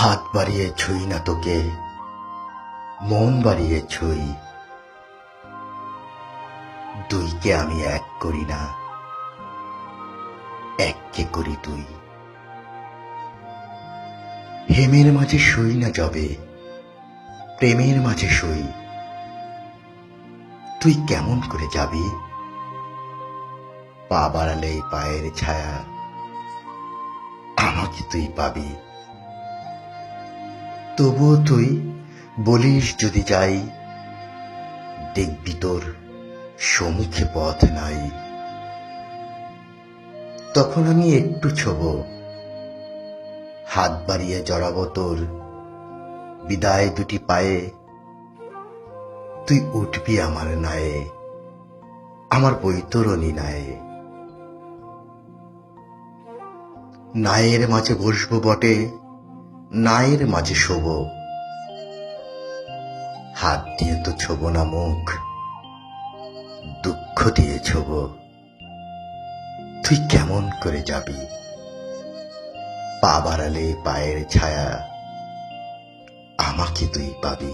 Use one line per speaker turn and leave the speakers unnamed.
হাত বাড়িয়ে ছুঁই না তোকে, মন বাড়িয়ে ছুঁই। দুইকে আমি এক করি না, এককে করি তুই। হেমের মাঝে শুই না যবে, প্রেমের মাঝে শুই। তুই কেমন করে যাবি? পা বাড়ালে পায়ের ছায়া, আমাকে তুই পাবি। তবুও তুই বলিস যদি যাই, দেখবি তোর সম্মুখে পথ নাই। তখন আমি একটু ছোব, হাত বাড়িয়ে জড়াবো তোর বিদায় দুটি পায়ে। তুই উঠবি আমার নায়ে, আমার বৈতরণী নায়ে। নায়ের মাঝে বসবো বটে, নায়ের মাঝে শোব। হাত দিয়ে তো ছোব না মুখ, দুঃখ দিয়ে ছোব। তুই কেমন করে যাবি? পা বাড়ালে পায়ের ছায়া, আমাকে তুই পাবি।